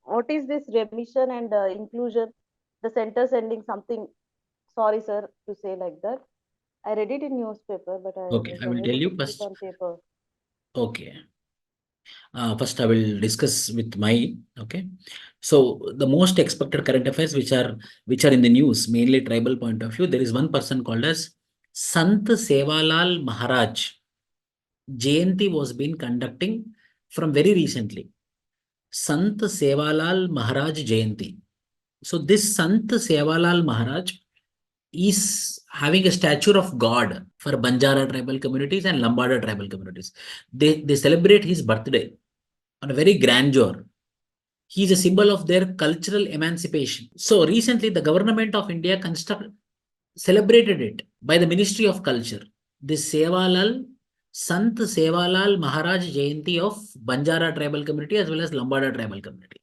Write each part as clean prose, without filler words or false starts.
What is this remission and inclusion? The center sending something. Sorry, sir, to say like that. I read it in newspaper, but I Okay, was I will tell unable to you put it first. on paper. Okay. First, I will discuss with my. Okay. So the most expected current affairs which are in the news, mainly tribal point of view, there is one person called as Sant Sevalal Maharaj. Jayanti was been conducting from very recently. Sant Sevalal Maharaj Jayanti. So this Sant Sevalal Maharaj is having a stature of God for Banjara tribal communities and Lambada tribal communities. They celebrate his birthday on a very grandeur. He is a symbol of their cultural emancipation. So recently, the government of India celebrated it by the Ministry of Culture. This Sant Sevalal Maharaj Jayanti of Banjara tribal community as well as Lambada tribal community.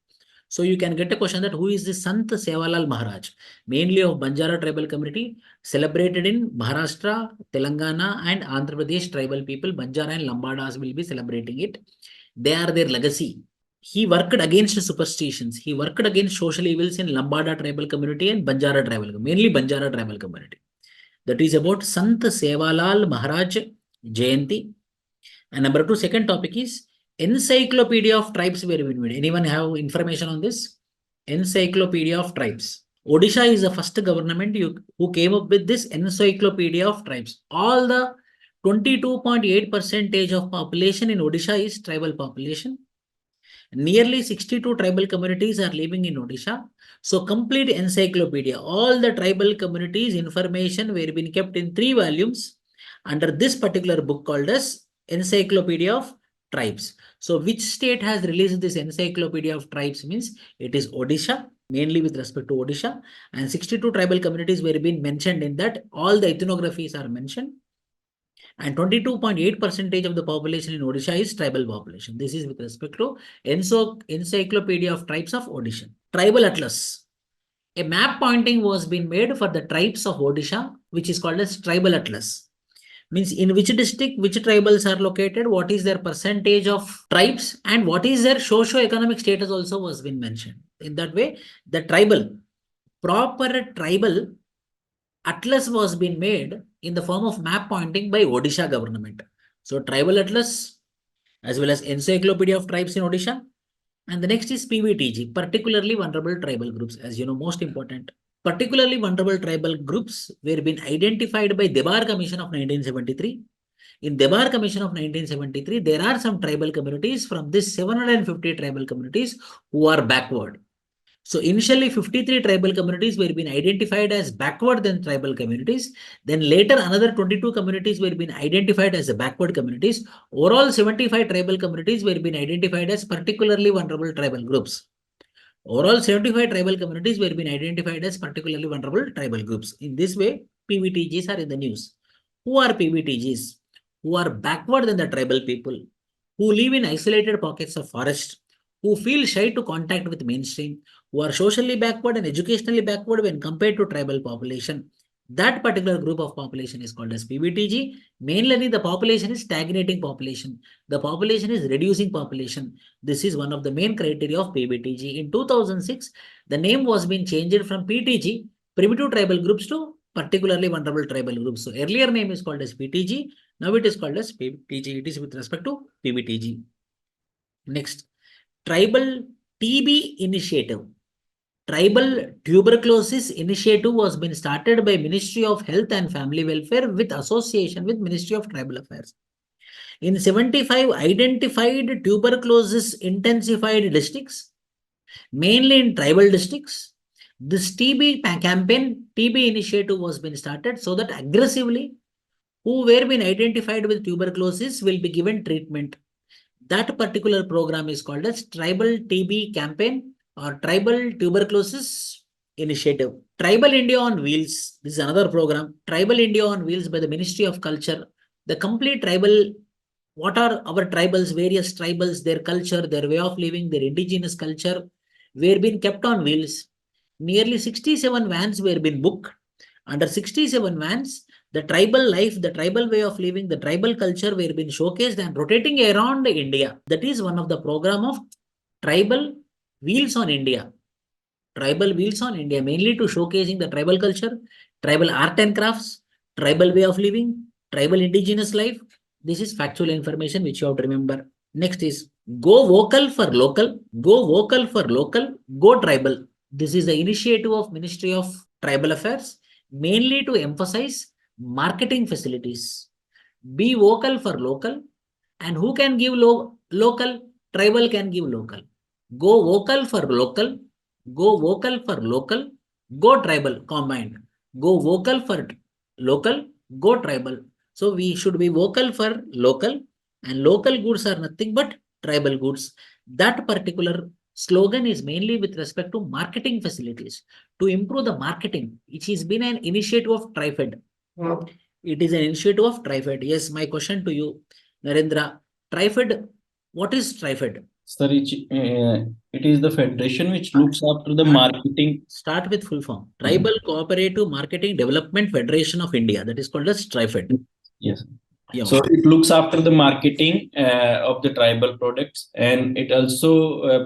So you can get a question that who is this Sant Sevalal Maharaj? Mainly of Banjara tribal community, celebrated in Maharashtra, Telangana and Andhra Pradesh tribal people. Banjara and Lambadas will be celebrating it. They are their legacy. He worked against superstitions. He worked against social evils in Lambada tribal community and Banjara tribal, mainly Banjara tribal community. That is about Sant Sevalal Maharaj Jayanti. And number two, second topic is Encyclopedia of Tribes were made. Anyone have information on this? Encyclopedia of Tribes. Odisha is the first government who came up with this Encyclopedia of Tribes. All the 22.8 percentage of population in Odisha is tribal population. Nearly 62 tribal communities are living in Odisha. So complete encyclopedia, all the tribal communities information were being kept in 3 volumes under this particular book called as Encyclopedia of Tribes. So which state has released this Encyclopedia of Tribes means it is Odisha, mainly with respect to Odisha, and 62 tribal communities were being mentioned in that. All the ethnographies are mentioned and 22.8 percentage of the population in Odisha is tribal population. This is with respect to Encyclopedia of Tribes of Odisha. Tribal Atlas. A map pointing was being made for the tribes of Odisha, which is called as Tribal Atlas. Means in which district, which tribals are located, what is their percentage of tribes, and what is their socio-economic status also was been mentioned. In that way, the proper tribal atlas was being made in the form of map pointing by Odisha government. So tribal atlas as well as encyclopedia of tribes in Odisha. And the next is PVTG, particularly vulnerable tribal groups. As you know, most important. Particularly vulnerable tribal groups were being identified by Debar Commission of 1973. In Debar Commission of 1973, there are some tribal communities from this 750 tribal communities who are backward. So initially 53 tribal communities were being identified as backward than tribal communities. Then later another 22 communities were being identified as backward communities. Overall 75 tribal communities were being identified as particularly vulnerable tribal groups. Overall 75 tribal communities were being identified as particularly vulnerable tribal groups. In this way, PVTGs are in the news. Who are PVTGs? Who are backward than the tribal people, who live in isolated pockets of forest, who feel shy to contact with mainstream, who are socially backward and educationally backward when compared to tribal population. That particular group of population is called as PVTG. Mainly the population is stagnating population. The population is reducing population. This is one of the main criteria of PVTG. In 2006, the name was being changed from PTG, primitive tribal groups, to particularly vulnerable tribal groups. So earlier name is called as PTG. Now it is called as PVTG. It is with respect to PVTG. Next, Tribal TB Initiative. Tribal Tuberculosis Initiative was been started by Ministry of Health and Family Welfare with association with Ministry of Tribal Affairs. In 75 identified tuberculosis intensified districts, mainly in tribal districts, this TB campaign, TB initiative was been started so that aggressively who were been identified with tuberculosis will be given treatment. That particular program is called as Tribal TB Campaign or Tribal Tuberculosis Initiative. Tribal India on Wheels. This is another program. Tribal India on Wheels by the Ministry of Culture. The complete tribal, what are our tribals, various tribals, their culture, their way of living, their indigenous culture, were being kept on wheels. Nearly 67 vans were being booked. Under 67 vans, the tribal life, the tribal way of living, the tribal culture were being showcased and rotating around India. That is one of the program of Tribal Wheels on India. Tribal Wheels on India, mainly to showcasing the tribal culture, tribal art and crafts, tribal way of living, tribal indigenous life. This is factual information which you have to remember. Next is go vocal for local, go vocal for local, go tribal. This is the initiative of Ministry of Tribal Affairs, mainly to emphasize marketing facilities. Be vocal for local, and who can give local? Tribal can give local. Go vocal for local, go vocal for local, go tribal combined. Go vocal for local, go tribal. So we should be vocal for local, and local goods are nothing but tribal goods. That particular slogan is mainly with respect to marketing facilities to improve the marketing, which has been an initiative of TriFed. It is an initiative of TriFed. Yes, my question to you, Narendra. TriFed, what is TriFed? Sir, it is the federation which looks after the marketing. Start with full form. Tribal Cooperative Marketing Development Federation of India. That is called as TriFed. Yes. Yeah. So it looks after the marketing of the tribal products, and it also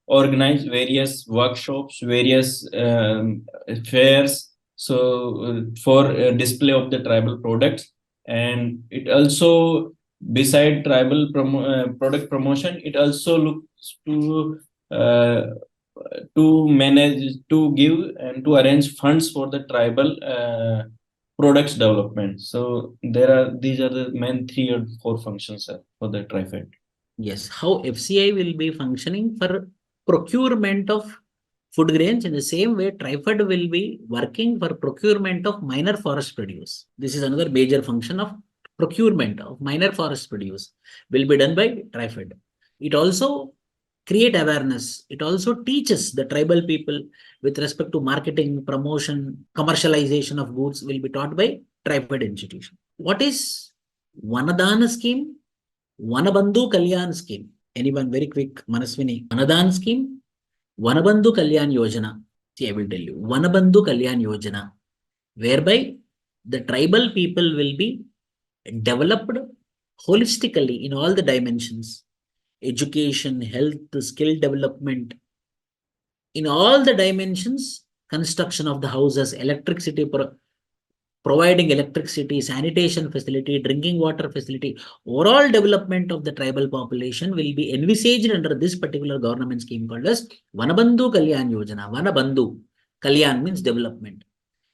organize various workshops, various fairs. So for display of the tribal products, and it also beside tribal product promotion, it also looks uh, to manage, to give, and to arrange funds for the tribal products development. So these are the main 3 or 4 functions for the TriFed. Yes, how FCI will be functioning for procurement of food grains, in the same way TriFed will be working for procurement of minor forest produce. This is another major function of procurement of minor forest produce will be done by TriFed. It also create awareness. It also teaches the tribal people with respect to marketing, promotion, commercialization of goods will be taught by TriFed institution. What is Vanadana scheme? Vanabandhu Kalyan scheme. Anyone very quick, Manaswini. Vanadan scheme, Vanabandhu Kalyan Yojana. See, I will tell you. Vanabandhu Kalyan Yojana, whereby the tribal people will be developed holistically in all the dimensions. Education, health, skill development, in all the dimensions, construction of the houses, electricity, providing electricity, sanitation facility, drinking water facility, overall development of the tribal population will be envisaged under this particular government scheme called as Vanabandhu Kalyan Yojana. Vanabandhu, Kalyan means development.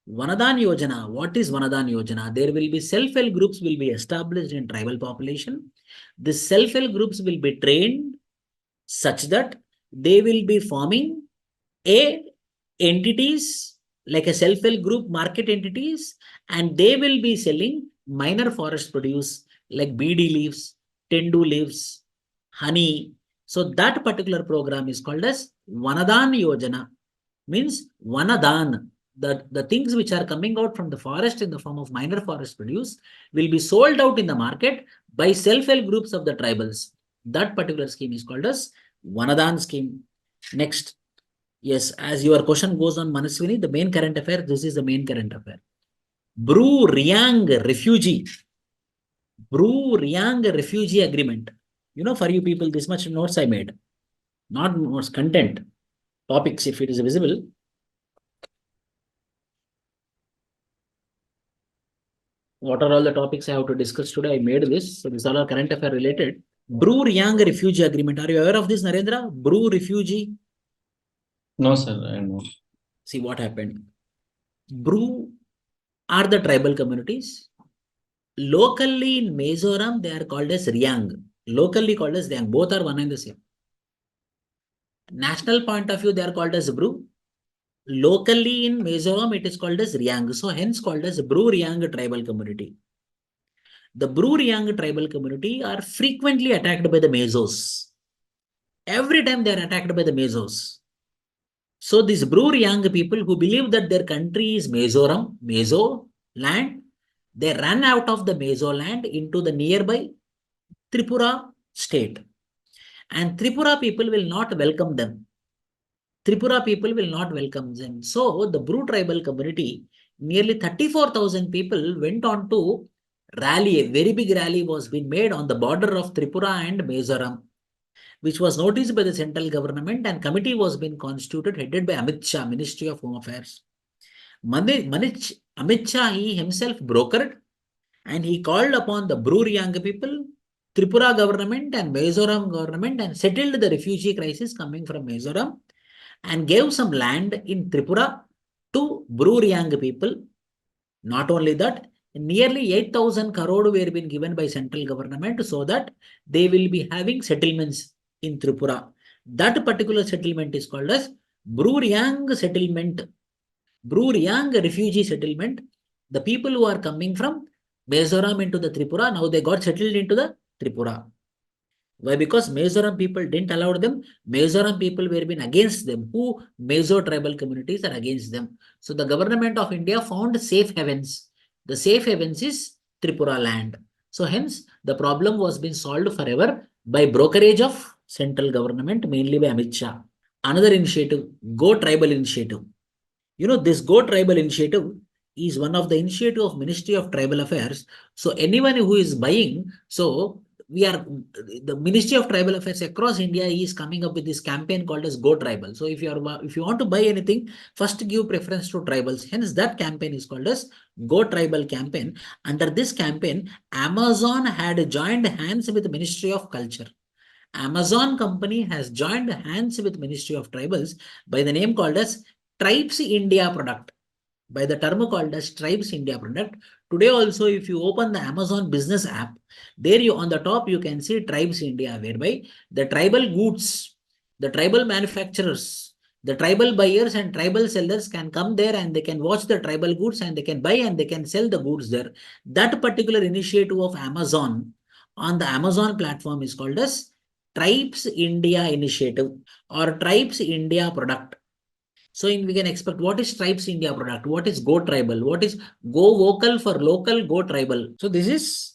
Vanadan Yojana, what is Vanadan Yojana? There will be self-help groups will be established in tribal population. The self-help groups will be trained such that they will be forming a entities like a self-help group market entities, and they will be selling minor forest produce like BD leaves, tendu leaves, honey. So that particular program is called as Vanadan Yojana, means Vanadan. The things which are coming out from the forest in the form of minor forest produce will be sold out in the market by self-help groups of the tribals. That particular scheme is called as Vanadan scheme. Next. Yes, as your question goes on, Manaswini, the main current affair, this is the main current affair. Bru Riang refugee. Bru Riang refugee agreement. You know, for you people, this much notes I made. Not notes, content. Topics, if it is visible. What are all the topics I have to discuss today? I made this. So these are all current affair related. Bru Riang refugee agreement. Are you aware of this, Narendra? Bru refugee. No, sir, I know. See what happened. Bru are the tribal communities. Locally in Mizoram, they are called as Riang. Locally called as Riang. Both are one and the same. National point of view, they are called as Bru. Locally in Mizoram, it is called as Riang. So hence called as Bru Riang tribal community. The Bru Riang tribal community are frequently attacked by the Mezos. Every time they are attacked by the Mezos. So these Bru Riang people who believe that their country is Mizoram, Mezo land, they ran out of the Mezo land into the nearby Tripura state. And Tripura people will not welcome them. Tripura people will not welcome them. So the Bru tribal community, nearly 34,000 people went on to rally. A very big rally was being made on the border of Tripura and Mizoram. which was noticed by the central government, and committee was being constituted headed by Amit Shah, Ministry of Home Affairs. Amit Shah, he himself brokered, and he called upon the Brur-Yang people, Tripura government and Mizoram government, and settled the refugee crisis coming from Mizoram, and gave some land in Tripura to Brur-Yang people. Not only that, nearly 8,000 crore were being given by central government so that they will be having settlements in Tripura. That particular settlement is called as Brur-Yang settlement, Brur-Yang refugee settlement. The people who are coming from Mizoram into the Tripura, now they got settled into the Tripura. Why? Because Mizoram people didn't allow them. Mizoram people were been against them. Who? Mizo tribal communities are against them. So the government of India found safe havens. The safe havens is Tripura land. So hence the problem was been solved forever by brokerage of central government, mainly by Amit Shah. Another initiative, Go Tribal Initiative. You know, this Go Tribal Initiative is one of the initiative of Ministry of Tribal Affairs. So anyone who is buying, so the Ministry of Tribal Affairs across India is coming up with this campaign called as Go Tribal. So if you want to buy anything, first give preference to tribals. Hence that campaign is called as Go Tribal campaign. Under this campaign, Amazon had joined hands with the Ministry of Culture. Amazon company has joined hands with Ministry of Tribals by the name called as Tribes India product, by the term called as Tribes India product. Today also, if you open the Amazon business app, there you on the top you can see Tribes India, whereby the tribal goods, the tribal manufacturers, the tribal buyers and tribal sellers can come there and they can watch the tribal goods and they can buy and they can sell the goods there. That particular initiative of Amazon on the Amazon platform is called as Tribes India Initiative or Tribes India product. So we can expect what is Tribes India product, what is Go Tribal, what is Go Vocal for Local, Go Tribal. So this is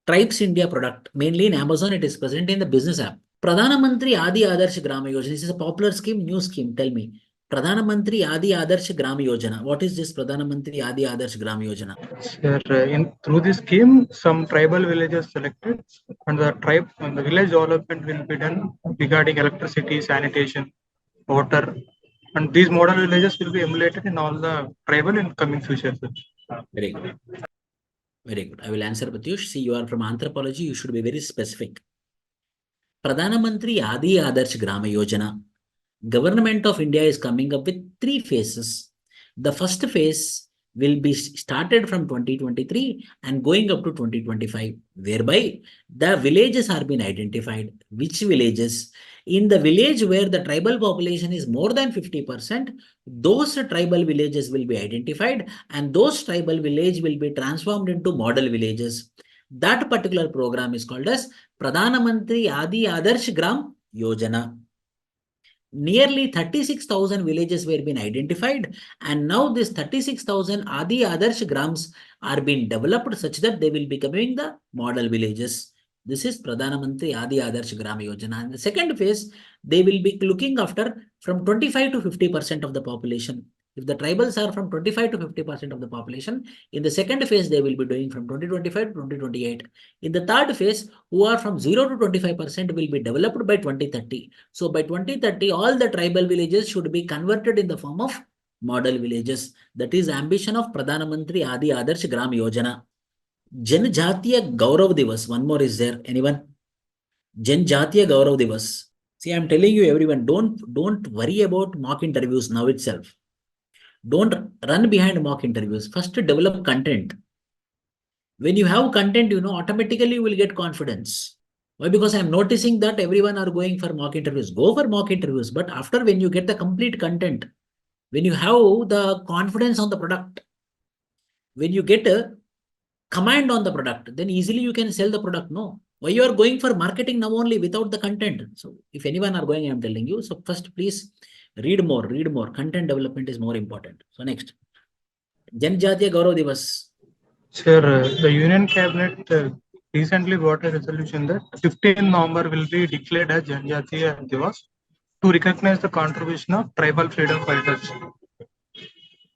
Tribes India product. Mainly in Amazon, it is present in the business app. Pradhana Mantri Adi Adarsh Gram Yojana. This is a popular scheme, new scheme. Tell me. Pradhana Mantri Adi Adarsh Gram Yojana. What is this Pradhana Mantri Adi Adarsh Gram Yojana? Sir, through this scheme, some tribal villages selected, and the village development will be done regarding electricity, sanitation, water, and these model villages will be emulated in all the tribal in coming future. Sir. Very good. Very good. I will answer, Pratyush. See, you are from Anthropology. You should be very specific. Pradhana Mantri Adi Adarsh Grama Yojana. Government of India is coming up with 3 phases. The first phase will be started from 2023 and going up to 2025, whereby the villages are being identified. Which villages? In the village where the tribal population is more than 50%, those tribal villages will be identified and those tribal village will be transformed into model villages. That particular program is called as Pradhana Mantri Adi Adarsh Gram Yojana. Nearly 36,000 villages were being identified, and now this 36,000 Adi Adarsh Grams are being developed such that they will be becoming the model villages. This is Pradhana Mantri Adi Adarsh Gram Yojana. And the second phase, they will be looking after from 25 to 50% of the population. If the tribals are from 25 to 50% of the population, in the second phase, they will be doing from 2025 to 2028. In the third phase, who are from 0 to 25% will be developed by 2030. So by 2030, all the tribal villages should be converted in the form of model villages. That is ambition of Pradhana Mantri Adi Adarsh Gram Yojana. Janjatiya Gaurav Divas. One more is there. Anyone? Janjatiya Gaurav Divas. See, I'm telling you, everyone, don't worry about mock interviews now itself. Don't run behind mock interviews. First, develop content. When you have content, automatically you will get confidence. Why? Because I'm noticing that everyone are going for mock interviews. Go for mock interviews. But after, when you get the complete content, when you have the confidence on the product, when you get a command on the product, then easily you can sell the product. No. Why you are going for marketing now only without the content? So if anyone are going, I'm telling you. So first, please read more. Content development is more important. So next, Janjatiya Gaurav Divas. Sir, the Union Cabinet recently brought a resolution that 15 November will be declared as Janjatiya Divas to recognize the contribution of tribal freedom fighters.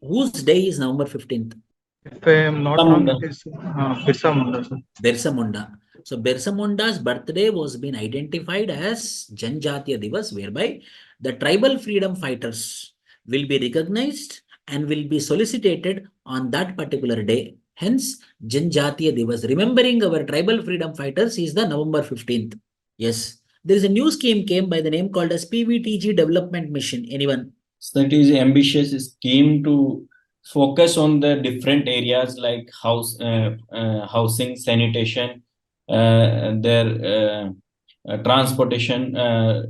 Whose day is November 15th? If I am not wrong, it is Birsa Munda, sir. Birsa Munda. So Birsa Munda's birthday was been identified as Janjatiya Divas, whereby the tribal freedom fighters will be recognized and will be solicited on that particular day. Hence, Janjatiya Divas. Remembering our tribal freedom fighters is the November 15th. Yes. There is a new scheme came by the name called as PVTG Development Mission. Anyone? So that is ambitious scheme to focus on the different areas like housing, sanitation, their transportation,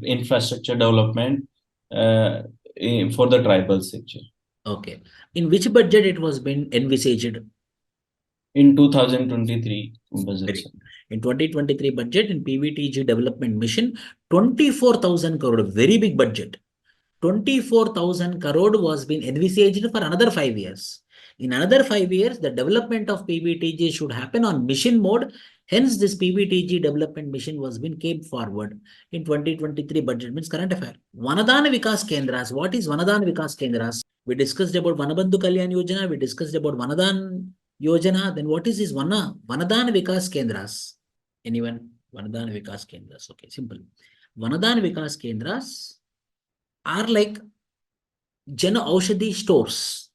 infrastructure development for the tribal sector. Okay. In which budget it was been envisaged? In 2023 budget. In 2023 budget in PVTG Development Mission, 24,000 crore, very big budget. 24,000 crore was been envisaged for another 5 years. In another 5 years, the development of PVTG should happen on mission mode. Hence, this PVTG development mission was been kept forward in 2023 budget, means current affair. Vanadana Vikas Kendras. What is Vanadana Vikas Kendras? We discussed about Vanabandhu Kalyan Yojana. We discussed about Vanadan Yojana. Then what is this Vanadana Vikas Kendras? Anyone? Vanadana Vikas Kendras. Okay, simple. Vanadana Vikas Kendras are like Jana Aushadhi stores,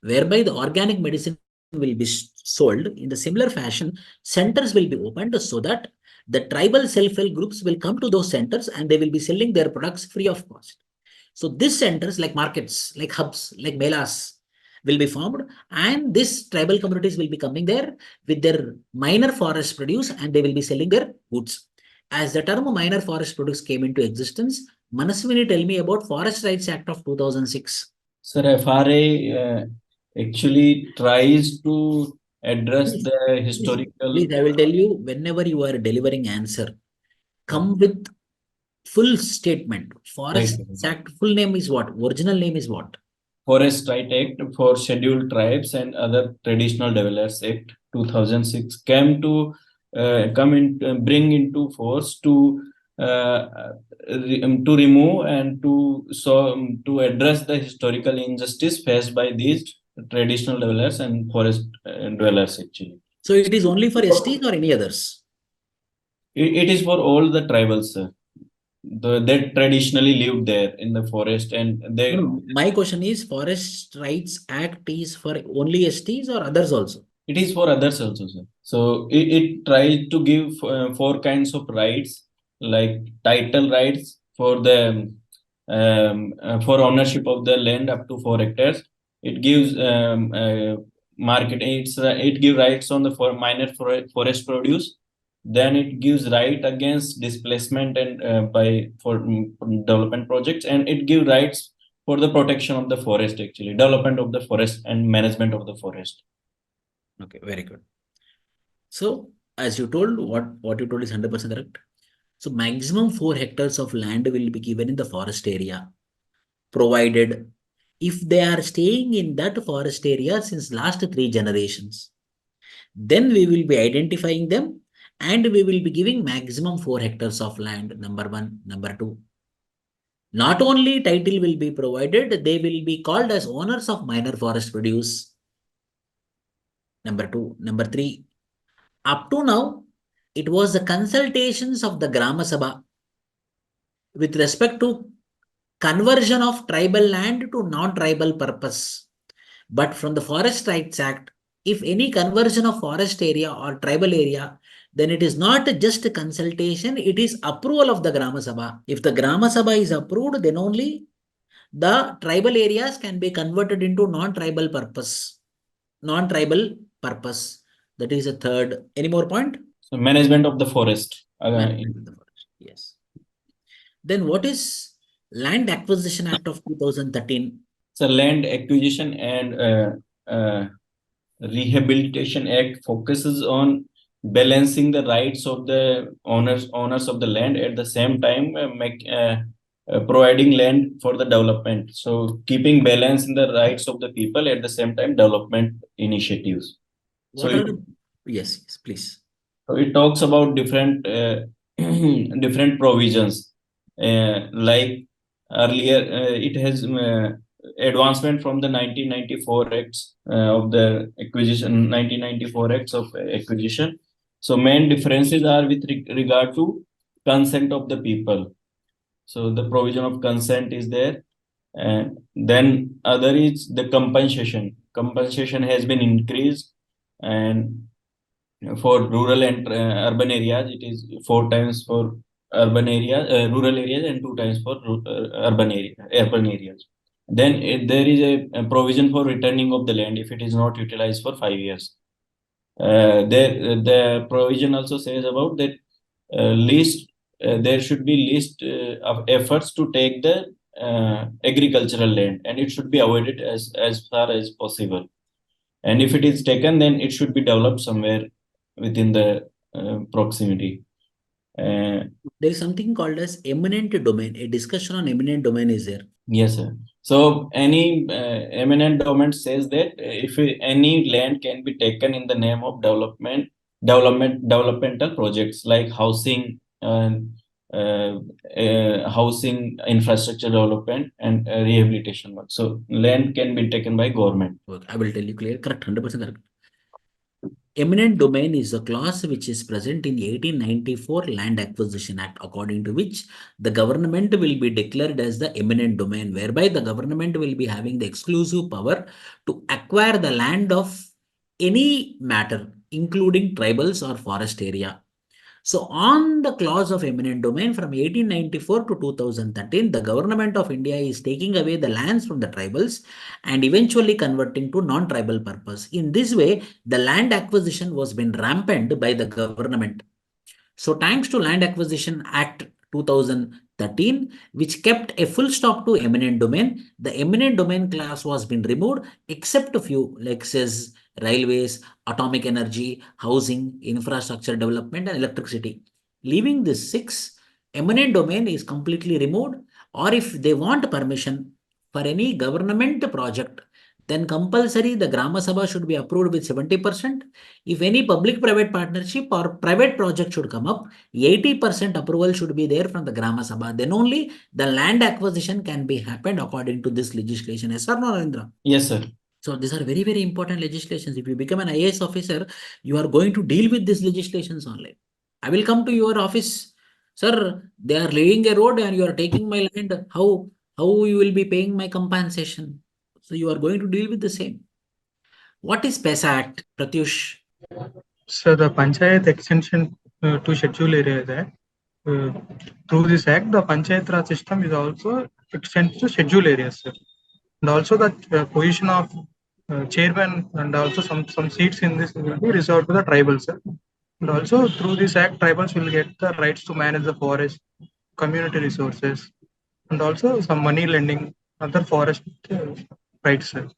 whereby the organic medicine will be sold. In the similar fashion, centers will be opened so that the tribal self-help groups will come to those centers and they will be selling their products free of cost. So these centers, like markets, like hubs, like melas, will be formed, and these tribal communities will be coming there with their minor forest produce and they will be selling their goods. As the term minor forest produce came into existence, Manaswini, tell me about Forest Rights Act of 2006. Sir, FRA actually tries to address the historical. Please, I will tell you, whenever you are delivering answer, come with full statement. Forest Rights Act, full name is what? Original name is what? Forest Right Act for Scheduled Tribes and Other Traditional Developers Act 2006 came to bring into force to remove and to address the historical injustice faced by these traditional dwellers and forest dwellers actually. So it is only for STs or any others? It is for all the tribals, sir. That traditionally lived there in the forest, and they. No, my question is, Forest Rights Act is for only STs or others also? It is for others also, sir. So it tries to give 4 kinds of rights, like title rights for the for ownership of the land up to 4 hectares. It gives it gives rights on the minor forest produce. Then it gives right against displacement and for development projects, and it gives rights for the protection of the forest, actually development of the forest and management of the forest. Okay, very good. So as you told, what you told is 100% correct. So maximum 4 hectares of land will be given in the forest area, provided if they are staying in that forest area since last 3 generations. Then we will be identifying them and we will be giving maximum 4 hectares of land, number 1. Number 2, not only title will be provided, they will be called as owners of minor forest produce. Number 2. Number 3, up to now, it was the consultations of the Grama Sabha with respect to conversion of tribal land to non-tribal purpose. But from the Forest Rights Act, if any conversion of forest area or tribal area, then it is not just a consultation, it is approval of the Grama Sabha. If the Grama Sabha is approved, then only the tribal areas can be converted into non-tribal purpose. Non-tribal purpose. That is a third. Any more point? So management of the forest. Management of the forest. Yes. Then what is Land Acquisition Act of 2013? So Land Acquisition and Rehabilitation Act focuses on balancing the rights of the owners of the land, at the same time providing land for the development. So keeping balance in the rights of the people, at the same time development initiatives. Yes, please. So it talks about different different provisions. Like earlier, it has advancement from the 1994 acts of the acquisition, 1994 acts of acquisition. So main differences are with regard to consent of the people. So the provision of consent is there. And then other is the compensation. Compensation has been increased, and for rural and urban areas, it is 4 times for urban areas, rural areas, and 2 times for urban areas. Then there is a provision for returning of the land if it is not utilized for 5 years. The provision also says about that there should be least of efforts to take the agricultural land, and it should be avoided as far as possible. And if it is taken, then it should be developed somewhere within the proximity. There is something called as eminent domain. A discussion on eminent domain is there. Yes, sir. So any eminent domain says that if any land can be taken in the name of developmental projects like housing and housing infrastructure development and rehabilitation work. So land can be taken by government. Okay, I will tell you clear, correct, 100% correct. Eminent domain is a clause which is present in 1894 Land Acquisition Act, according to which the government will be declared as the eminent domain, whereby the government will be having the exclusive power to acquire the land of any matter, including tribals or forest area. So on the clause of eminent domain from 1894 to 2013, the government of India is taking away the lands from the tribals and eventually converting to non-tribal purpose. In this way, the land acquisition was been rampant by the government. So thanks to Land Acquisition Act 2013, which kept a full stop to eminent domain, the eminent domain clause was been removed except a few like says railways, atomic energy, housing, infrastructure development, and electricity. Leaving this 6, eminent domain is completely removed, or if they want permission for any government project, then compulsory the Grama Sabha should be approved with 70%. If any public-private partnership or private project should come up, 80% approval should be there from the Grama Sabha. Then only the land acquisition can be happened according to this legislation. Yes or no, Narendra? Yes, sir. So these are very, very important legislations. If you become an IAS officer, you are going to deal with these legislations only. I will come to your office. Sir, they are laying a road and you are taking my land. How you will be paying my compensation? So you are going to deal with the same. What is PESA Act, Pratyush? So the Panchayat extension to schedule areas act. Through this act, the Panchayat Raj system is also extended to schedule areas, sir. And also the position of chairman and also some seats in this will be reserved to the tribals, sir. And also through this act, tribals will get the rights to manage the forest, community resources, and also some money lending, other forest rights, sir.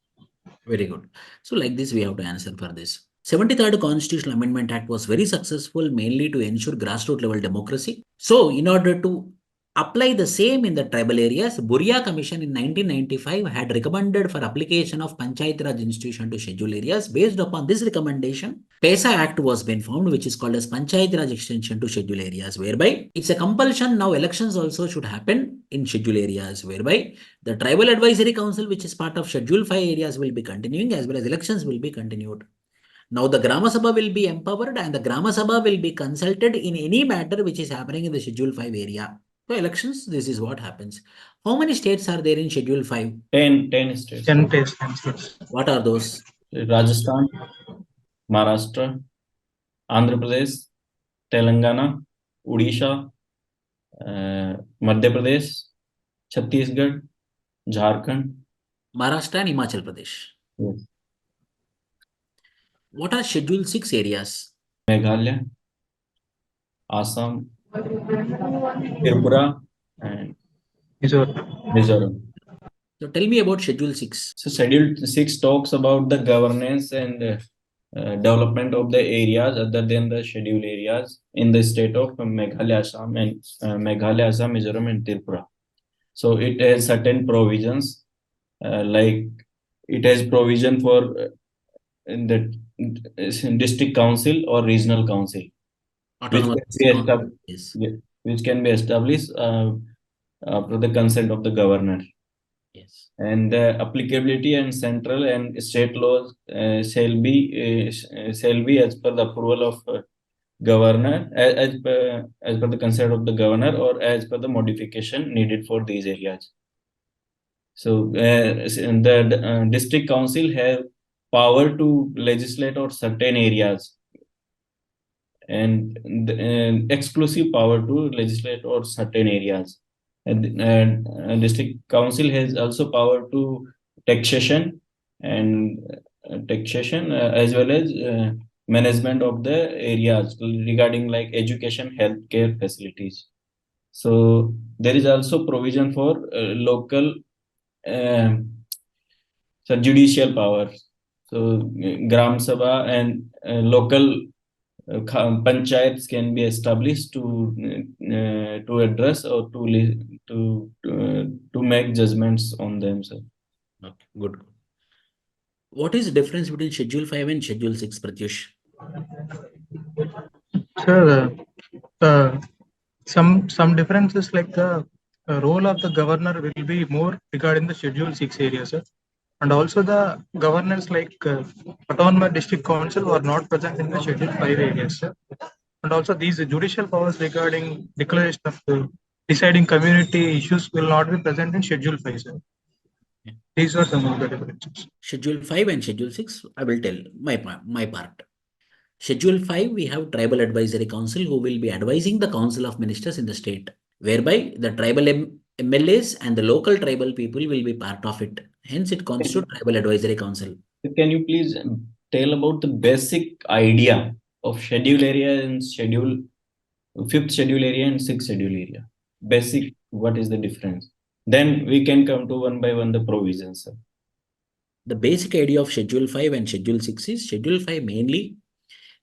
Very good. So like this, we have to answer for this. 73rd Constitutional Amendment Act was very successful, mainly to ensure grassroots level democracy. So in order to apply the same in the tribal areas, Buria Commission in 1995 had recommended for application of Panchayat Raj institution to schedule areas. Based upon this recommendation, PESA Act was been formed, which is called as Panchayat Raj extension to schedule areas, whereby it's a compulsion. Now elections also should happen in schedule areas, whereby the Tribal Advisory Council, which is part of Schedule 5 areas, will be continuing, as well as elections will be continued. Now the Grama Sabha will be empowered and the Grama Sabha will be consulted in any matter which is happening in the Schedule 5 area. So elections, this is what happens. How many states are there in Schedule 5? 10 states. 10 states. What are those? Rajasthan, Maharashtra, Andhra Pradesh, Telangana, Odisha, Madhya Pradesh, Chhattisgarh, Jharkhand. Maharashtra and Himachal Pradesh. Yes. What are Schedule 6 areas? Meghalaya, Assam, Tripura, and Mizoram. So tell me about Schedule 6. So Schedule 6 talks about the governance and development of the areas other than the schedule areas in the state of Meghalaya, Assam, and Mizoram, and Tripura. So it has certain provisions, like it has provision for in the district council or regional council, which can be established after the consent of the governor. Yes. And the applicability and central and state laws shall be as per the approval of governor as per the consent of the governor or as per the modification needed for these areas. So the district council have power to legislate on certain areas and exclusive power to legislate on certain areas. And district council has also power to taxation and as well as management of the areas regarding like education, healthcare facilities. So there is also provision for local judicial powers. So Gram Sabha and local panchayats can be established to address or to make judgments on themselves. Okay, good. What is the difference between Schedule 5 and Schedule 6, Pratyush? Sir, some differences like the role of the governor will be more regarding the Schedule 6 area, sir. And also the governors like autonomous district council were not present in the Schedule 5 areas, sir. And also these judicial powers regarding declaration of deciding community issues will not be present in Schedule 5, sir. Yeah. These are some of the differences. Schedule 5 and Schedule 6, I will tell my part. Schedule 5, we have Tribal Advisory Council who will be advising the Council of Ministers in the state, whereby the tribal MLAs and the local tribal people will be part of it. Hence, it constitutes Tribal Advisory Council. Can you please tell about the basic idea of schedule area and fifth schedule area and sixth schedule area? Basic, what is the difference? Then we can come to one by one the provisions, sir. The basic idea of Schedule 5 and Schedule 6 is Schedule 5 mainly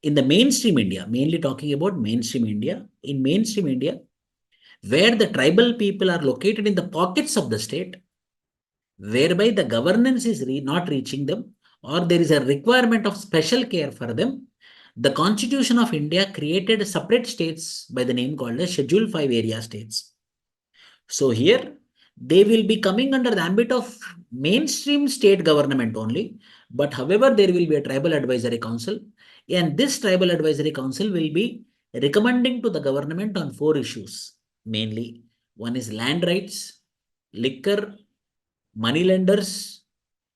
in the mainstream India, mainly talking about mainstream India. In mainstream India, where the tribal people are located in the pockets of the state, whereby the governance is not reaching them, or there is a requirement of special care for them, the Constitution of India created separate states by the name called as Schedule 5 area states. So here, they will be coming under the ambit of mainstream state government only. But however, there will be a tribal advisory council, and this tribal advisory council will be recommending to the government on 4 issues. Mainly, one is land rights, liquor, money lenders,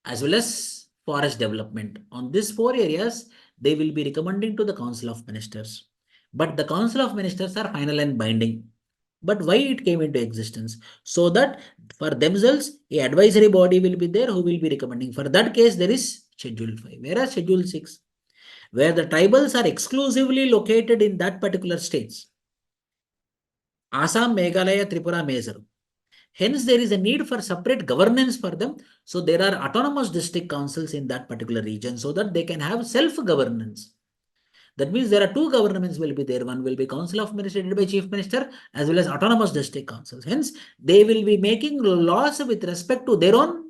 as well as forest development. On these 4 areas, they will be recommending to the Council of Ministers. But the Council of Ministers are final and binding. But why it came into existence? So that for themselves, a advisory body will be there who will be recommending. For that case, there is Schedule 5. Whereas Schedule 6, where the tribals are exclusively located in that particular states. Assam, Meghalaya, Tripura, Mizoram. Hence, there is a need for separate governance for them. So there are autonomous district councils in that particular region so that they can have self-governance. That means there are 2 governments will be there. One will be Council of Ministers headed by Chief Minister as well as autonomous district councils. Hence, they will be making laws with respect to their own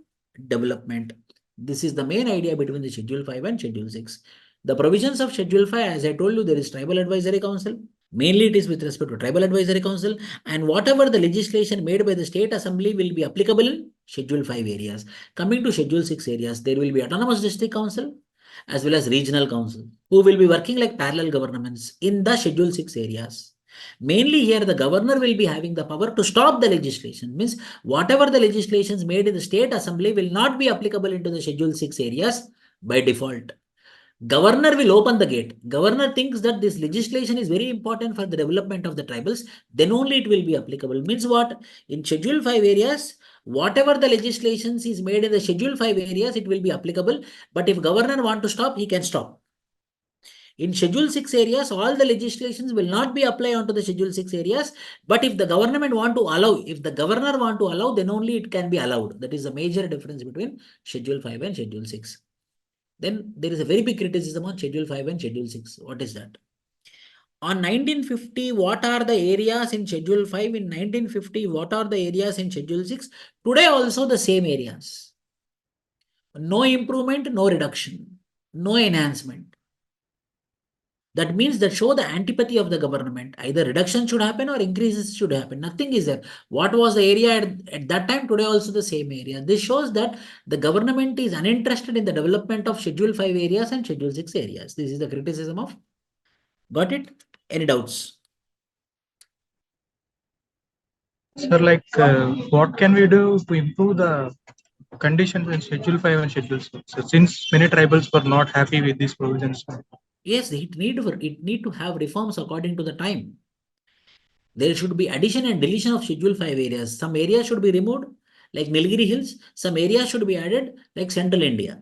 development. This is the main idea between the Schedule 5 and Schedule 6. The provisions of Schedule 5, as I told you, there is Tribal Advisory Council. Mainly it is with respect to Tribal Advisory Council, and whatever the legislation made by the State Assembly will be applicable in Schedule 5 areas. Coming to Schedule 6 areas, there will be Autonomous District Council as well as Regional Council who will be working like parallel governments in the Schedule 6 areas. Mainly here the governor will be having the power to stop the legislation. Means whatever the legislations made in the State Assembly will not be applicable into the Schedule 6 areas by default. Governor will open the gate. Governor thinks that this legislation is very important for the development of the tribals, then only it will be applicable. Means what? In Schedule 5 areas, whatever the legislations is made in the Schedule 5 areas, it will be applicable. But if governor want to stop, he can stop. In Schedule 6 areas, all the legislations will not be applied onto the Schedule 6 areas. But if the government want to allow, if the governor want to allow, then only it can be allowed. That is the major difference between Schedule 5 and Schedule 6. Then there is a very big criticism on Schedule 5 and Schedule 6. What is that? On 1950, what are the areas in Schedule 5? In 1950, what are the areas in Schedule 6? Today also the same areas. No improvement, no reduction, no enhancement. That means that show the antipathy of the government. Either reduction should happen or increases should happen. Nothing is there. What was the area at that time, today also the same area. This shows that the government is uninterested in the development of Schedule 5 areas and Schedule 6 areas. This is the criticism of. Got it? Any doubts? Sir, like, what can we do to improve the conditions in Schedule 5 and Schedule 6? So since many tribals were not happy with these provisions. Yes, it need to have reforms according to the time. There should be addition and deletion of Schedule 5 areas. Some areas should be removed, like Nilgiri Hills. Some areas should be added, like Central India.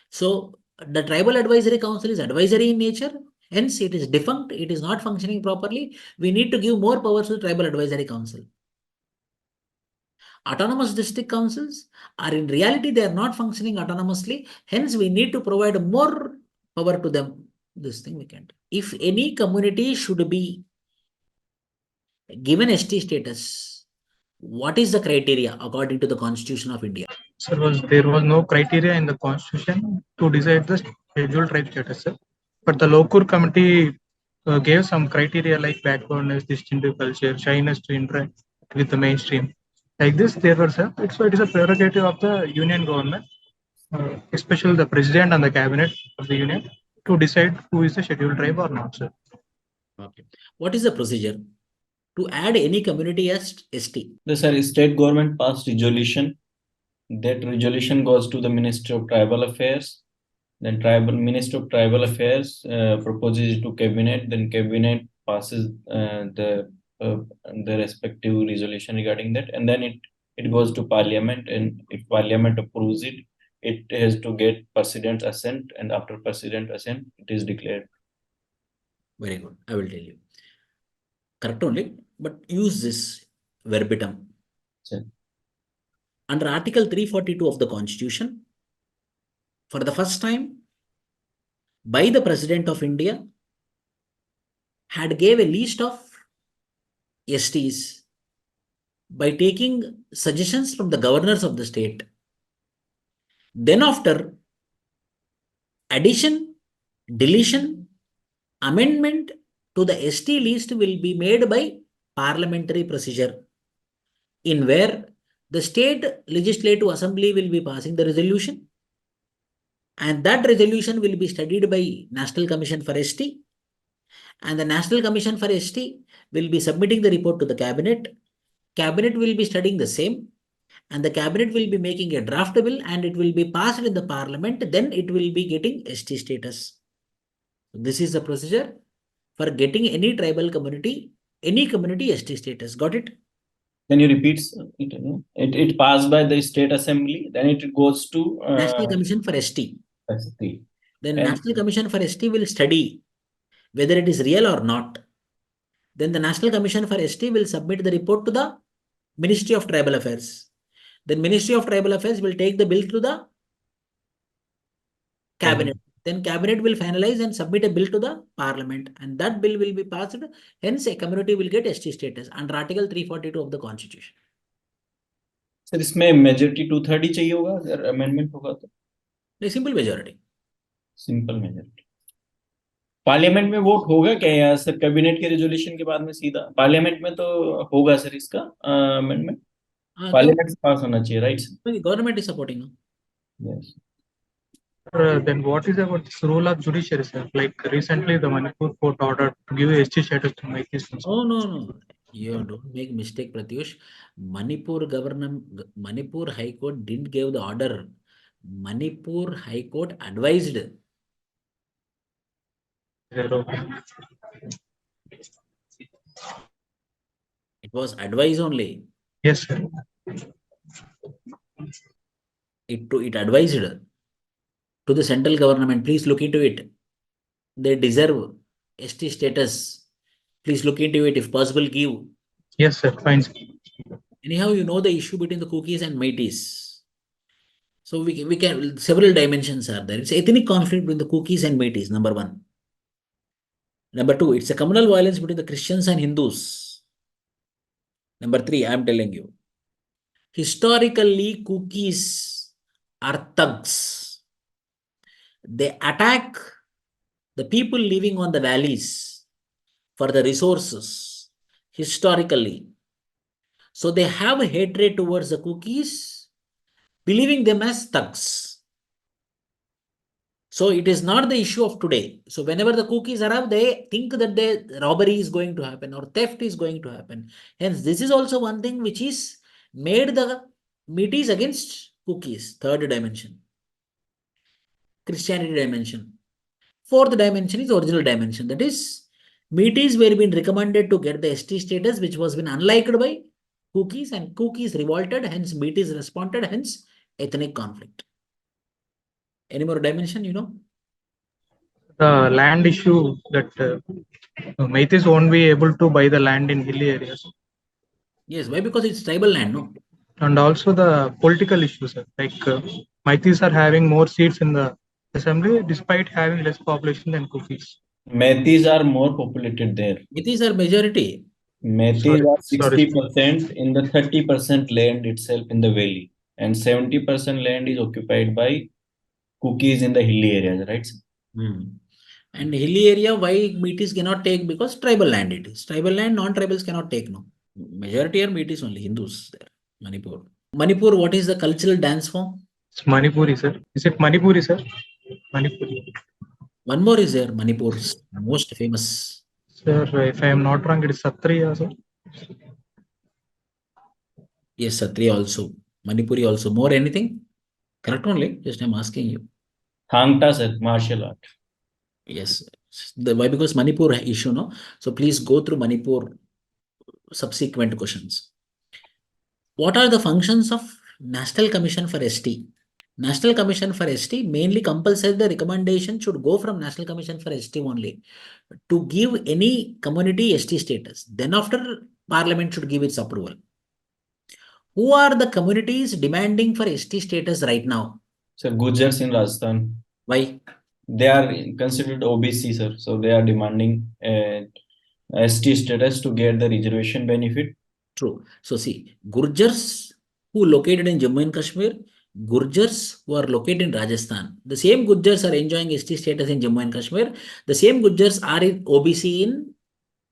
So the Tribal Advisory Council is advisory in nature. Hence, it is defunct. It is not functioning properly. We need to give more powers to the Tribal Advisory Council. Autonomous district councils are in reality, they are not functioning autonomously. Hence, we need to provide more power to them. This thing we can do. If any community should be given ST status, what is the criteria according to the Constitution of India? Sir, there was no criteria in the constitution to decide the scheduled tribe status, sir. But the local committee gave some criteria like backwardness, distinctive culture, shyness to interact with the mainstream. Like this, there were, sir. It is a prerogative of the union government, especially the president and the cabinet of the union, to decide who is the scheduled tribe or not, sir. Okay. What is the procedure to add any community as ST? The state government passed resolution. That resolution goes to the Ministry of Tribal Affairs. Then Minister of Tribal Affairs proposes it to cabinet. Then cabinet passes the respective resolution regarding that, and then it goes to parliament. And if parliament approves it, it has to get president's assent, and after president assent, it is declared. Very good. I will tell you. Correct only, but use this verbatim. Sir. Under Article 342 of the Constitution, for the first time, by the President of India, had gave a list of STs by taking suggestions from the governors of the state. Then after addition, deletion, amendment to the ST list will be made by parliamentary procedure, in where the state legislative assembly will be passing the resolution, and that resolution will be studied by National Commission for ST, and the National Commission for ST will be submitting the report to the cabinet. Cabinet will be studying the same, and the cabinet will be making a draft bill, and it will be passed in the parliament. Then it will be getting ST status. This is the procedure for getting any tribal community, any community ST status. Got it? Can you repeat it? It passed by the state assembly, then it goes to National Commission for ST. ST. Then And National Commission for ST will study whether it is real or not. Then the National Commission for ST will submit the report to the Ministry of Tribal Affairs. Then Ministry of Tribal Affairs will take the bill to the cabinet. Then cabinet will finalize and submit a bill to the parliament, and that bill will be passed. Hence, a community will get ST status under Article 342 of the Constitution. Sir इसमें majority 2/3 चाहिए होगा अगर amendment होगा तो? A simple majority. Simple majority. Parliament में vote होगा क्या यार सर? कैबिनेट के रेजोल्यूशन के बाद में सीधा पार्लियामेंट में तो होगा सर इसका अमेंडमेंट. पार्लियामेंट से पास होना चाहिए, right sir? Government is supporting. Yes. Then what is about this role of judiciary, sir? Like recently, the Manipur court ordered to give ST status to MAIS. Oh, no. You don't make mistake, Pratyush. Manipur High Court didn't give the order. Manipur High Court advised. It was advice only. Yes, sir. It advised to the central government, please look into it. They deserve ST status. Please look into it. If possible, give. Yes, sir. Fine. Anyhow, you know the issue between the cookies and MEIS. So we can several dimensions are there. It's ethnic conflict between the cookies and MEIS, number one. Number two, it's a communal violence between the Christians and Hindus. Number three, I'm telling you. Historically, cookies are thugs. They attack the people living on the valleys for the resources, historically. So they have a hatred towards the cookies, believing them as thugs. So it is not the issue of today. So whenever the cookies arrive, they think that the robbery is going to happen or theft is going to happen. Hence, this is also one thing which is made the meat against cookies. Third dimension. Christianity dimension. Fourth dimension is original dimension. That is, meaties were been recommended to get the ST status, which was been unliked by cookies, and cookies revolted. Hence, meaties responded. Hence, ethnic conflict. Any more dimension? The land issue that Meiteis won't be able to buy the land in hilly areas. Yes. Why? Because it's tribal land, no. And also the political issues, like Meiteis are having more seats in the assembly despite having less population than cookies. Metis are more populated there. Meaties are majority. Metis are Sorry. 60% in the 30% land itself in the valley, and 70% land is occupied by cookies in the hilly areas, right? And hilly area, why meaties cannot take? Because tribal land it is. Tribal land, non-tribals cannot take, no. Majority are meaties only, Hindus there. Manipur. Manipur, what is the cultural dance form? It's Manipuri, sir. Is it Manipuri, sir? Manipuri. One more is there, Manipur's most famous. Sir, if I am not wrong, it is Satriya, sir. Yes, Satriya also. Manipuri also. More anything? Correct only. Just I'm asking you. Thangta, sir, martial art. Yes. Why? Because Manipur issue, no? So please go through Manipur subsequent questions. What are the functions of National Commission for ST? National Commission for ST mainly compulsory the recommendation should go from National Commission for ST only to give any community ST status. Then after Parliament should give its approval. Who are the communities demanding for ST status right now? Sir, Gujars in Rajasthan. Why? They are considered OBC, sir. So they are demanding ST status to get the reservation benefit. True. So see, Gurjars who located in Jammu and Kashmir, Gurjars who are located in Rajasthan. The same Gurjars are enjoying ST status in Jammu and Kashmir. The same Gurjars are in OBC in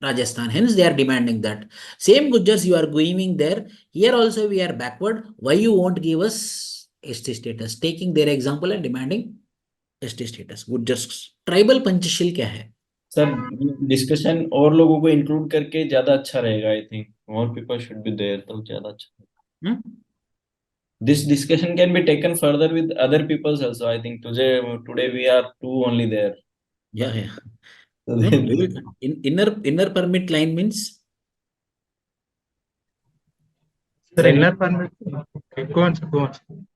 Rajasthan. Hence, they are demanding that. Same Gujars you are giving there. Here also we are backward. Why you won't give us ST status? Taking their example and demanding ST status. Gujars. Tribal Panchashil क्या है? Sir discussion और लोगों को include करके ज्यादा अच्छा रहेगा. I think more people should be there तो ज्यादा अच्छा. This discussion can be taken further with other peoples also. I think today we are two only there. Yeah. So No, inner permit line means. Sir, inner permit. Okay, go on, sir. Go on.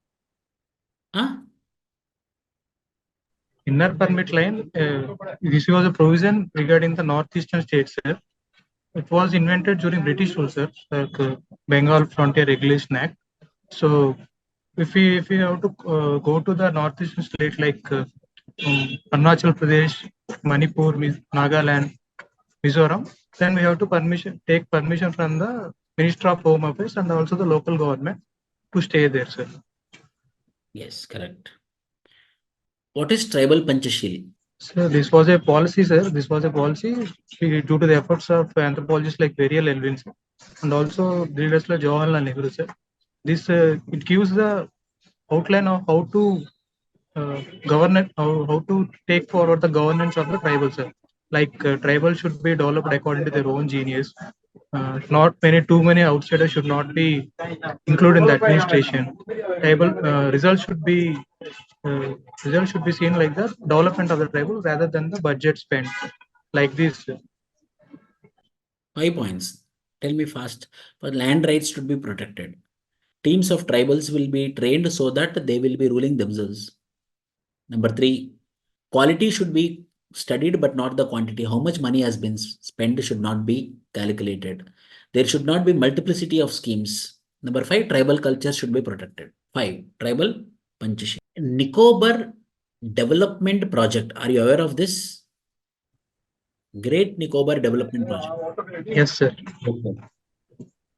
Huh? Inner permit line. This was a provision regarding the northeastern states, sir. It was invented during British rule, sir, like Bengal Frontier Regulation Act. So, if we have to go to the northeastern state like Arunachal Pradesh, Manipur, Nagaland, Mizoram, then we have to take permission from the Minister of Home Affairs and also the local government to stay there, sir. Yes, correct. What is tribal Panchashil? So this was a policy, sir. This was a policy due to the efforts of anthropologists like Veriel Elvin, sir, and also leaders like Jawaharlal Nehru, sir. This it gives the outline of how to govern it, how to take forward the governance of the tribal, sir. Like tribal should be developed according to their own genius. Not too many outsiders should not be included in the administration. Tribal results should be seen like the development of the tribal rather than the budget spent like this. 5 points. Tell me fast. But land rights should be protected. Teams of tribals will be trained so that they will be ruling themselves. Number 3, quality should be studied but not the quantity. How much money has been spent should not be calculated. There should not be multiplicity of schemes. Number 5, tribal culture should be protected. 5, tribal Panchashil. Nicobar Development Project. Are you aware of this? Great Nicobar Development Project. Yes, sir. Okay.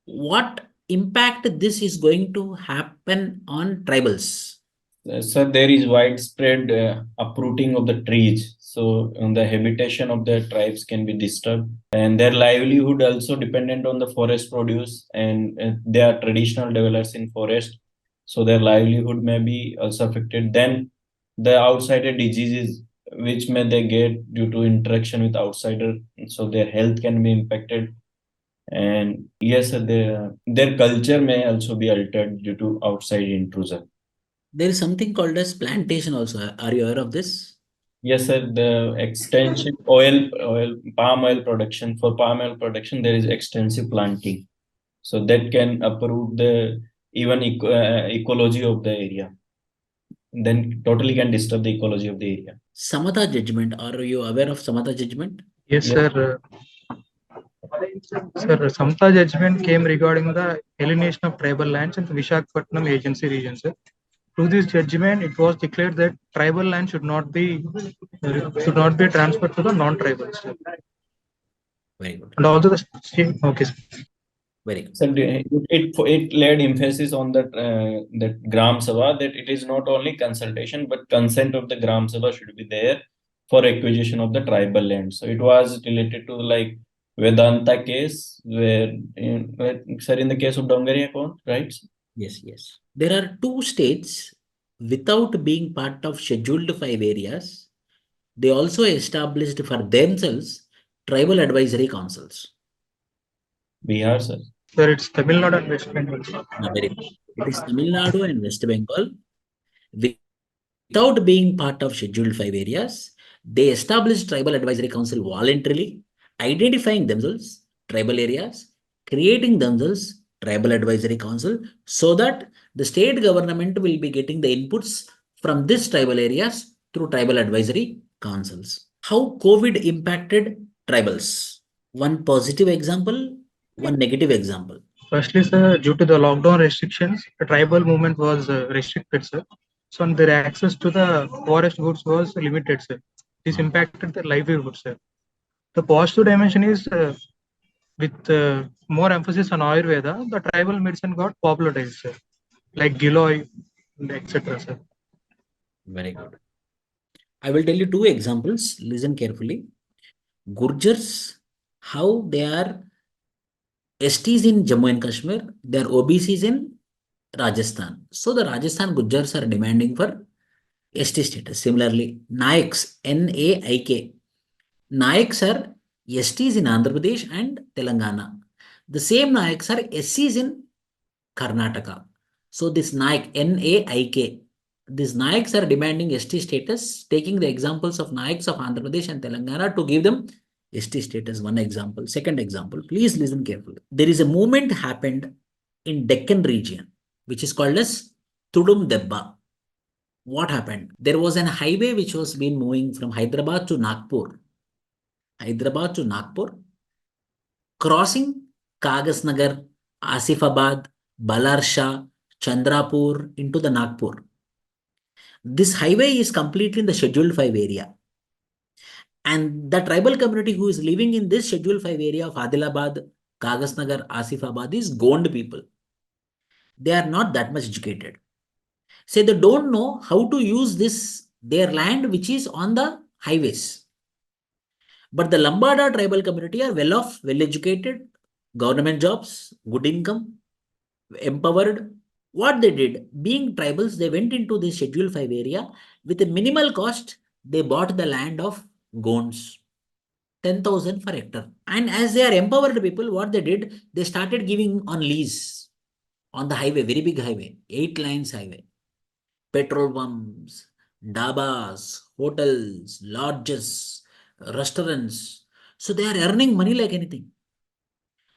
What impact this is going to happen on tribals? Sir, there is widespread uprooting of the trees. So the habitation of the tribes can be disturbed, and their livelihood also dependent on the forest produce, and they are traditional dwellers in forest. So their livelihood may be also affected. Then the outsider diseases which may they get due to interaction with outsider, so their health can be impacted. And yes, their culture may also be altered due to outside intrusion. There is something called as plantation also. Are you aware of this? Yes, sir. The extensive palm oil production. For palm oil production, there is extensive planting, so that can uproot the even ecology of the area. Then totally can disturb the ecology of the area. Samatha judgment. Are you aware of Samatha judgment? Yes, Yes. sir. Sir, Samta judgment came regarding the alienation of tribal lands in the Visakhapatnam agency region, sir. Through this judgment, it was declared that tribal land should not be transferred to the non-tribals, sir. Very good. And also the state. Okay, sir. Very good. So it laid emphasis on that Gram Sabha, that it is not only consultation but consent of the Gram Sabha should be there for acquisition of the tribal land. So it was related to like Vedanta case where sir, in the case of Dongaria Account, right? Yes, yes. There are two states without being part of scheduled 5 areas. They also established for themselves tribal advisory councils. Bihar, sir. Sir, it's Tamil Nadu and West Bengal. Very good. It is Tamil Nadu and West Bengal. Without being part of scheduled 5 areas, they established tribal advisory council voluntarily, identifying themselves tribal areas, creating themselves tribal advisory council, so that the state government will be getting the inputs from these tribal areas through tribal advisory councils. How COVID impacted tribals? One positive example, one negative example. Firstly, sir, due to the lockdown restrictions, the tribal movement was restricted, sir. So their access to the forest goods was limited, sir. This impacted their livelihood, sir. The positive dimension is with more emphasis on Ayurveda, the tribal medicine got popularized, sir, like Giloy, etc., sir. Very good. I will tell you two examples. Listen carefully. Gurjars, how they are STs in Jammu and Kashmir, they are OBCs in Rajasthan. So the Rajasthan Gurjars are demanding for ST status. Similarly, Naiks, Naik. Naiks are STs in Andhra Pradesh and Telangana. The same Naiks are SCs in Karnataka. So this Naik, Naik, these Naiks are demanding ST status, taking the examples of Naiks of Andhra Pradesh and Telangana to give them ST status. One example. Second example, please listen carefully. There is a movement happened in Deccan region, which is called as Tudum Debba. What happened? There was an highway which was been moving from Hyderabad to Nagpur. Hyderabad to Nagpur, crossing Kagasnagar, Asifabad, Balarsha, Chandrapur into the Nagpur. This highway is completely in the Scheduled 5 area. And the tribal community who is living in this Scheduled 5 area of Adilabad, Kagasnagar, Asifabad is Gond people. They are not that much educated. Say they don't know how to use this, their land which is on the highways. But the Lambada tribal community are well off, well educated, government jobs, good income, empowered. What they did, being tribals, they went into this Schedule 5 area with a minimal cost. They bought the land of Gonds, 10,000 for hectare. And as they are empowered people, what they did, they started giving on lease on the highway, very big highway, 8 lanes highway, petrol pumps, dabas, hotels, lodges, restaurants. So they are earning money like anything.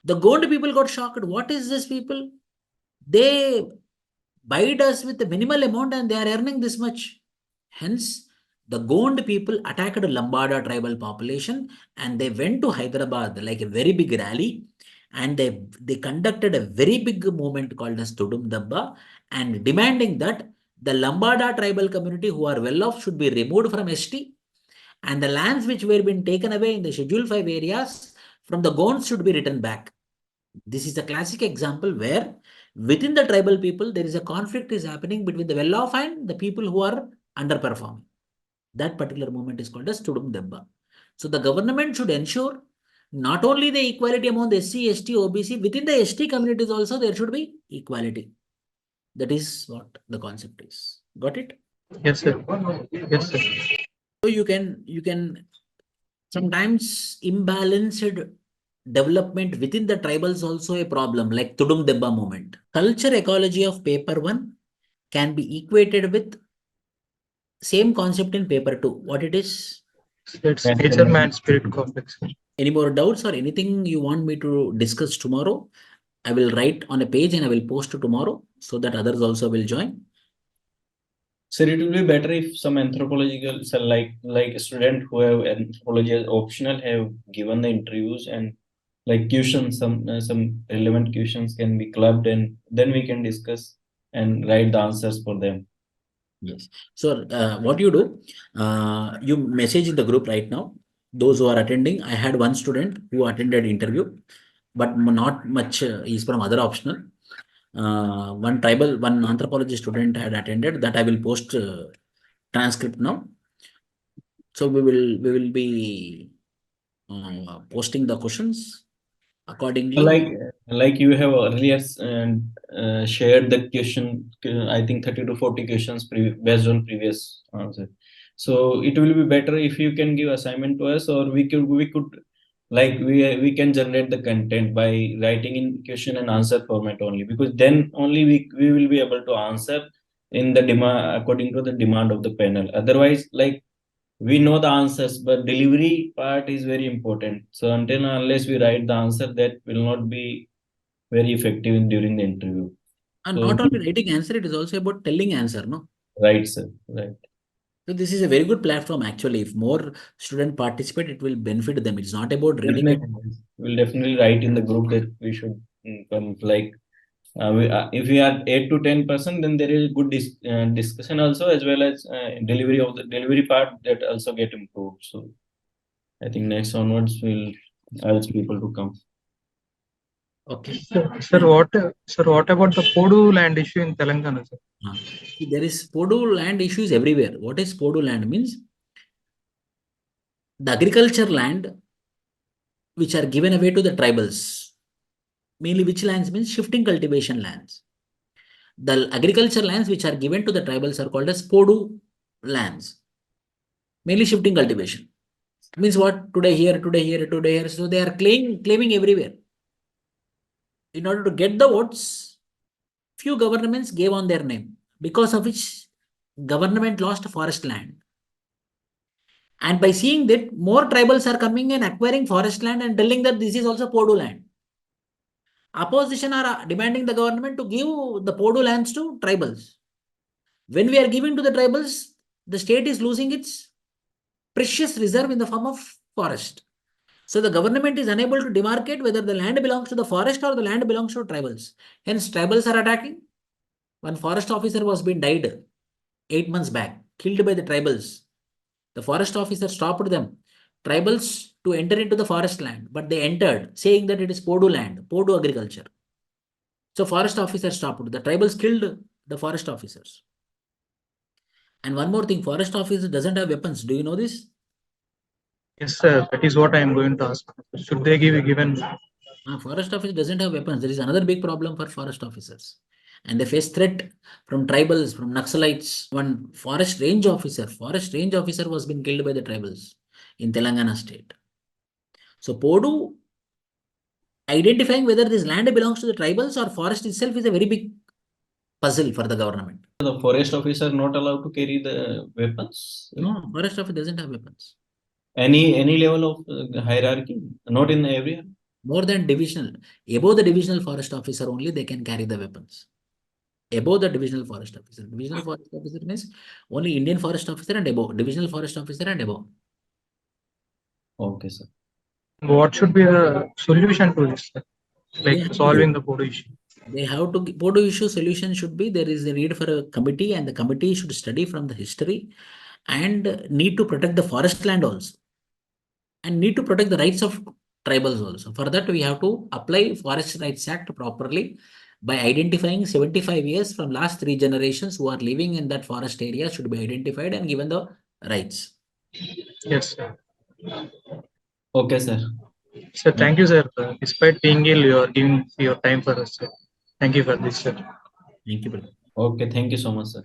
The Gond people got shocked. What is this people? They buyed us with a minimal amount and they are earning this much. Hence, the Gond people attacked Lambada tribal population and they went to Hyderabad like a very big rally, and they conducted a very big movement called as Tudum Dabba, and demanding that the Lambada tribal community who are well off should be removed from ST, and the lands which were being taken away in the Schedule 5 areas from the Gonds should be returned back. This is a classic example where within the tribal people, there is a conflict is happening between the well-off and the people who are underperforming. That particular movement is called as Tudum Debba. So the government should ensure not only the equality among the SC, ST, OBC, within the ST communities also there should be equality. That is what the concept is. Got it? Yes, sir. Yes, sir. So you can sometimes imbalanced development within the tribals also a problem, like Tudum Debba movement. Culture ecology of paper 1 can be equated with same concept in paper 2. What it is? It's nature man spirit complex. Any more doubts or anything you want me to discuss tomorrow? I will write on a page and I will post tomorrow so that others also will join. Sir, it will be better if some anthropological, so like a student who have anthropology as optional have given the interviews, and like questions, some relevant questions can be clubbed, and then we can discuss and write the answers for them. Yes. So what you do, you message in the group right now. Those who are attending, I had one student who attended interview, but not much. Is from other optional. One anthropology student had attended. That I will post transcript now. So we will be posting the questions accordingly. Like you have earlier shared the question, I think 30 to 40 questions based on previous answer. So it will be better if you can give assignment to us, or we could like we can generate the content by writing in question and answer format only, because then only we will be able to answer in the demand according to the demand of the panel. Otherwise, like, we know the answers, but delivery part is very important. So until and unless we write the answer, that will not be very effective during the interview. And So not only writing answer, it is also about telling answer, no? right, sir, right. So this is a very good platform actually. If more students participate, it will benefit them. It's not about reading it. Definitely, we'll definitely write in the group that we should come, like, if we are 8 to 10%, then there is good discussion also, as well as delivery of the delivery part that also get improved. So I think next onwards we'll urge people to come. Okay. Sir, what about the Podu land issue in Telangana, sir? See, there is Podu land issues everywhere. What is Podu land means? The agriculture land which are given away to the tribals. Mainly which lands means shifting cultivation lands. The agriculture lands which are given to the tribals are called as Podu lands. Mainly shifting cultivation. Means what? Today here, today here, today here. So they are claiming everywhere. In order to get the votes, few governments gave on their name, because of which government lost forest land. And by seeing that, more tribals are coming and acquiring forest land and telling that this is also Podu land. Opposition are demanding the government to give the Podu lands to tribals. When we are giving to the tribals, the state is losing its precious reserve in the form of forest. So the government is unable to demarcate whether the land belongs to the forest or the land belongs to tribals. Hence, tribals are attacking. One forest officer was being died 8 months back, killed by the tribals. The forest officer stopped them, tribals, to enter into the forest land, but they entered, saying that it is Podu land, Podu agriculture. So forest officer stopped. The tribals killed the forest officers. And one more thing, forest officer doesn't have weapons. Do you know this? Yes, sir. That is what I am going to ask. Should they give given? Forest officer doesn't have weapons. There is another big problem for forest officers. And they face threat from tribals, from Naxalites. One forest range officer was being killed by the tribals in Telangana state. So Podu, identifying whether this land belongs to the tribals or forest itself, is a very big puzzle for the government. The forest officer not allowed to carry the weapons? No, forest officer doesn't have weapons. Any level of hierarchy? Not in the area? More than divisional. Above the divisional forest officer only they can carry the weapons. Above the divisional forest officer. Divisional forest officer means only Indian forest officer and above. Divisional forest officer and above. Okay, sir. What should be the solution to this, sir? Like solving the Podu issue? They have to, Podu issue solution should be, there is a need for a committee, and the committee should study from the history and need to protect the forest land also, and need to protect the rights of tribals also. For that, we have to apply Forest Rights Act properly by identifying 75 years from last 3 generations who are living in that forest area should be identified and given the rights. Yes, sir. Okay, sir. Sir, thank you, sir. Despite being ill, you are giving your time for us, sir. Thank you for this, sir. Thank you, brother. Okay, thank you so much, sir.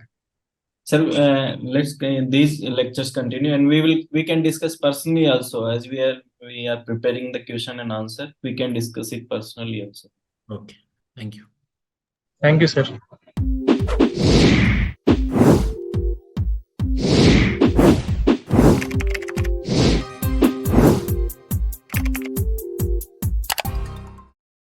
Sir, let's these lectures continue, and we can discuss personally also, as we are preparing the question and answer. We can discuss it personally also. Okay. Thank you. Thank you, sir.